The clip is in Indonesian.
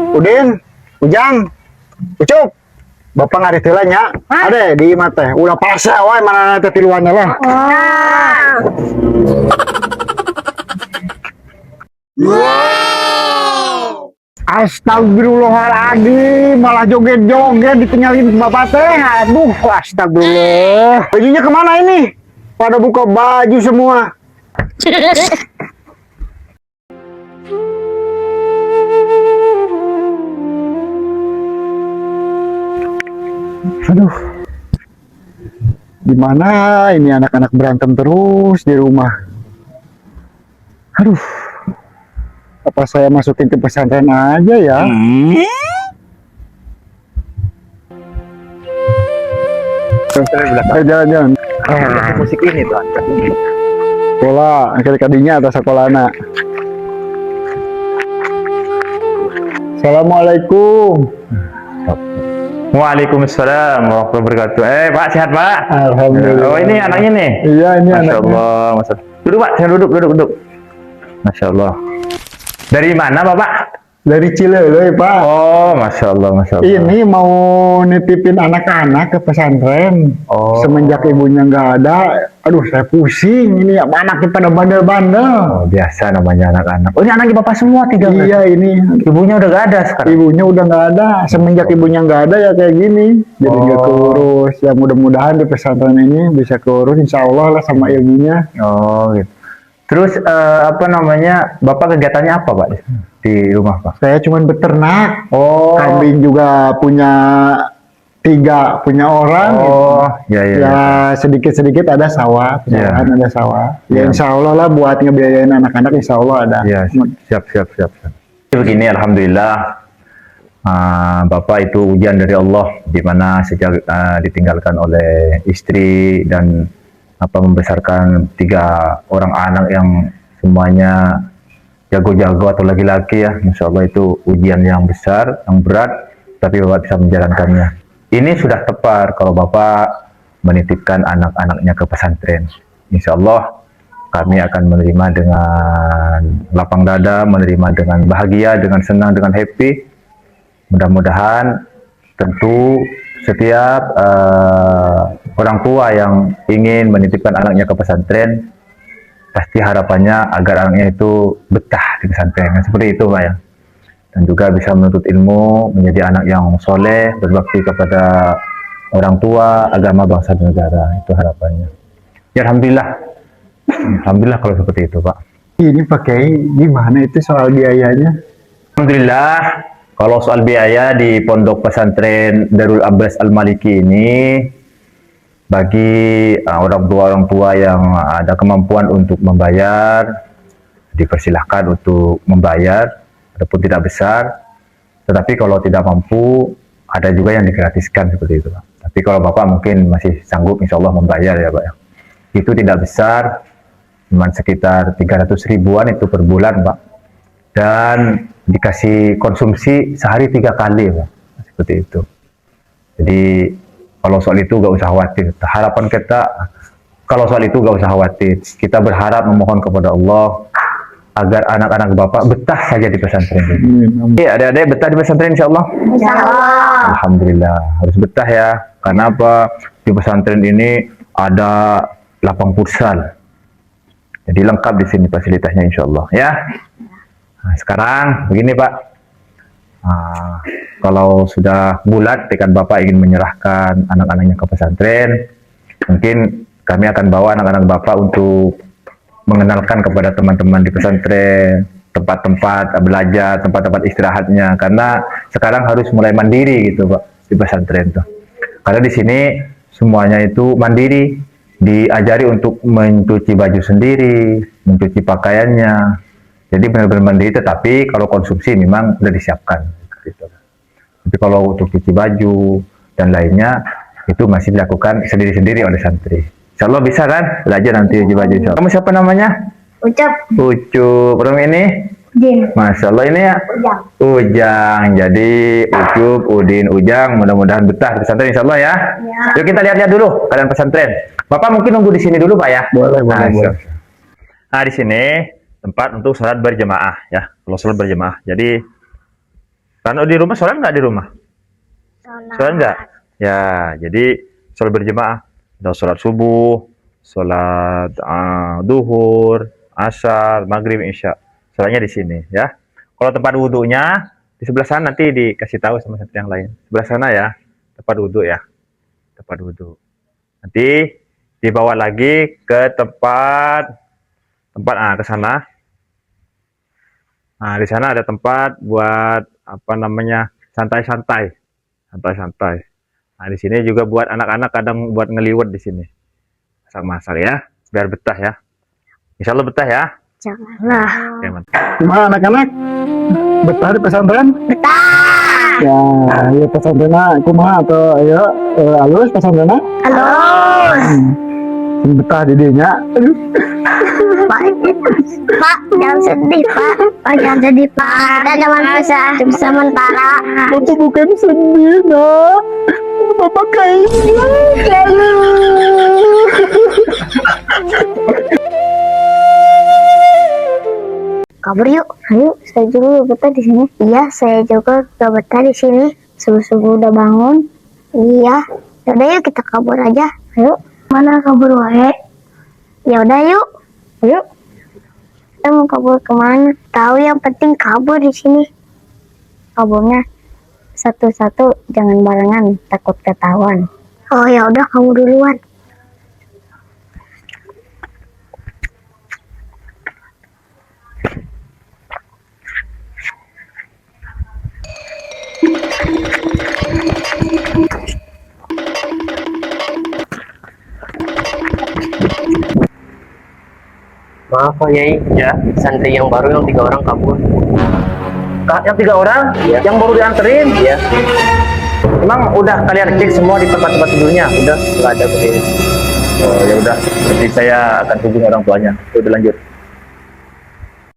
Udin, Ujang, Ucup. Bapak ngari teu nya. Ade di imah teh. Ulah pase wae mana teh tiluanna lah. Astagfirullahaladzim, malah joget-joget ditinggalin bapak teh. Aduh, astagfirullah. Bajunya kemana ini? Pada buka baju semua. Aduh, gimana ini anak-anak berantem terus di rumah. Aduh, apa saya masukin ke pesantren aja ya? Jalan-jalan. Musik ini tuh. Sekolah, kadinya atas sekolah anak. Assalamualaikum. Waalaikumsalam warahmatullahi wabarakatuh. Pak, sehat Pak? Alhamdulillah. Oh, ini anaknya nih. Iya, ini Masya anaknya. Allah, Masya Allah. Duduk Pak, saya duduk. Masya Allah. Dari mana Bapak? Dari Cileuleuk, Pak. Oh, Masya Allah, Masya Allah. Ini mau nitipin anak-anak ke pesantren. Oh. Semenjak ibunya nggak ada, aduh saya pusing. Ini anaknya pada bandel-bandel. Oh, biasa namanya anak-anak. Oh, ini anaknya Bapak semua tiga. Iya, ini Ibunya udah gak ada sekarang. ibunya udah nggak ada. Semenjak ibunya nggak ada ya kayak gini. Jadi nggak keurus. Ya mudah-mudahan di pesantren ini bisa keurus, insya Allah lah sama ilmunya. Oh, gitu. Terus apa namanya? Bapak kegiatannya apa Pak di rumah Pak? Saya cuman beternak. Oh. Kambing juga punya 3 punya orang. Oh, ya. Ya sedikit-sedikit ada sawah, pesawahan ada sawah. Ya Ya. insya Allah lah buat ngebiayain anak-anak insya Allah ada. Ya, siap. Begini, alhamdulillah, Bapak itu ujian dari Allah, di mana sejak ditinggalkan oleh istri dan membesarkan 3 orang anak yang semuanya jago-jago atau laki-laki ya, Masya Allah itu ujian yang besar, yang berat, tapi Bapak bisa menjalankannya. Ini sudah tepat kalau Bapak menitipkan anak-anaknya ke pesantren. Insya Allah kami akan menerima dengan lapang dada, menerima dengan bahagia, dengan senang, dengan happy. Mudah-mudahan tentu setiap orang tua yang ingin menitipkan anaknya ke pesantren, pasti harapannya agar anaknya itu betah di pesantren. Seperti itu Pak ya. Dan juga bisa menuntut ilmu, menjadi anak yang soleh, berbakti kepada orang tua, agama, bangsa, dan negara. Itu harapannya. Ya Alhamdulillah. Alhamdulillah kalau seperti itu Pak. Ini pakai gimana itu soal biayanya? Alhamdulillah, kalau soal biaya di pondok pesantren Darul Abbas Al-Maliki ini, bagi orang tua yang ada kemampuan untuk membayar, dipersilahkan untuk membayar, walaupun tidak besar. Tetapi kalau tidak mampu, ada juga yang digratiskan seperti itu Pak. Tapi kalau Bapak mungkin masih sanggup, insya Allah membayar ya Pak ya. Itu tidak besar, cuma sekitar 300 ribuan itu per bulan Pak. Dan dikasih konsumsi sehari 3 kali Pak. Seperti itu. Jadi kalau soal itu gak usah khawatir. Harapan kita, kalau soal itu gak usah khawatir. Kita berharap memohon kepada Allah agar anak-anak Bapak betah saja di pesantren ini. Adik-adik betah di pesantren insya Allah? Insya Allah. Alhamdulillah, harus betah ya. Karena apa? Di pesantren ini ada lapang futsal. Jadi lengkap di sini fasilitasnya insya Allah ya. Nah, sekarang begini Pak. Kalau sudah bulat tekad Bapak ingin menyerahkan anak-anaknya ke pesantren, mungkin kami akan bawa anak-anak Bapak untuk mengenalkan kepada teman-teman di pesantren, tempat-tempat belajar, tempat-tempat istirahatnya, karena sekarang harus mulai mandiri gitu Pak di pesantren tuh. Karena di sini semuanya itu mandiri, diajari untuk mencuci baju sendiri, mencuci pakaiannya. Jadi benar-benar mandiri, tetapi kalau konsumsi memang sudah disiapkan. Gitu. Tapi kalau untuk cuci baju dan lainnya itu masih dilakukan sendiri-sendiri oleh santri. Insya Allah bisa kan belajar nanti cuci baju. Kamu siapa namanya? Ucup. Ucup. Orang ini? Udin. Masya Allah ini ya? Ujang. Ujang. Jadi Ucup, Udin, Ujang mudah-mudahan betah di pesantren insya Allah ya. Ya. Yuk kita lihat-lihat dulu kalian pesantren. Bapak mungkin nunggu di sini dulu Pak ya? Boleh. Nah di sini tempat untuk sholat berjamaah ya. Kalau sholat berjamaah. Jadi Rano di rumah sholat nggak di rumah? Sholat nggak? Ya, jadi sholat berjemaah. Ada sholat subuh, sholat duhur, asar, maghrib, isya. Sholatnya di sini ya. Kalau tempat wudhunya di sebelah sana, nanti dikasih tahu sama santri yang lain. Sebelah sana ya, tempat wudhu ya. Tempat wudhu. Nanti dibawa lagi ke tempat ke sana. Nah, di sana ada tempat buat apa namanya? Santai-santai. Santai-santai. Nah, di sini juga buat anak-anak kadang buat ngeliwat di sini. Masak-masak ya, biar betah ya. Insya Allah betah ya. Janganlah. Oke, mantap. Gimana anak-anak? Betah di pesantren? Betah. Ya, ya pesantrennya kumaha atau ya halus pesantrennya? Halo. Betah di dinya. Aduh. Pak, jangan sedih, Pak. Pak, jangan sedih, Pak. Kita cuma bisa sementara. Bapak bukan sedih, nak. Bapak kayak Kabur yuk. Ayo, saya juga betah di sini. Iya, saya juga gak betah di sini. Subuh-subuh udah bangun. Iya. Yaudah yuk kita kabur aja. Ayo. Mana kabur wae? Yaudah yuk. Ayo. Kita mau kabur kemana? Tahu yang penting kabur di sini. Kaburnya satu-satu, jangan barengan, takut ketahuan. Oh ya udah, kamu duluan. Maaf Pak Yai, ya santri yang baru yang 3 orang kabur. Yang 3 orang yang baru dianterin. Ya, Emang udah kalian cek semua di tempat-tempat tidurnya? udah nggak ada berdiri. Oh ya udah, nanti saya akan hubungi orang tuanya. Udah lanjut.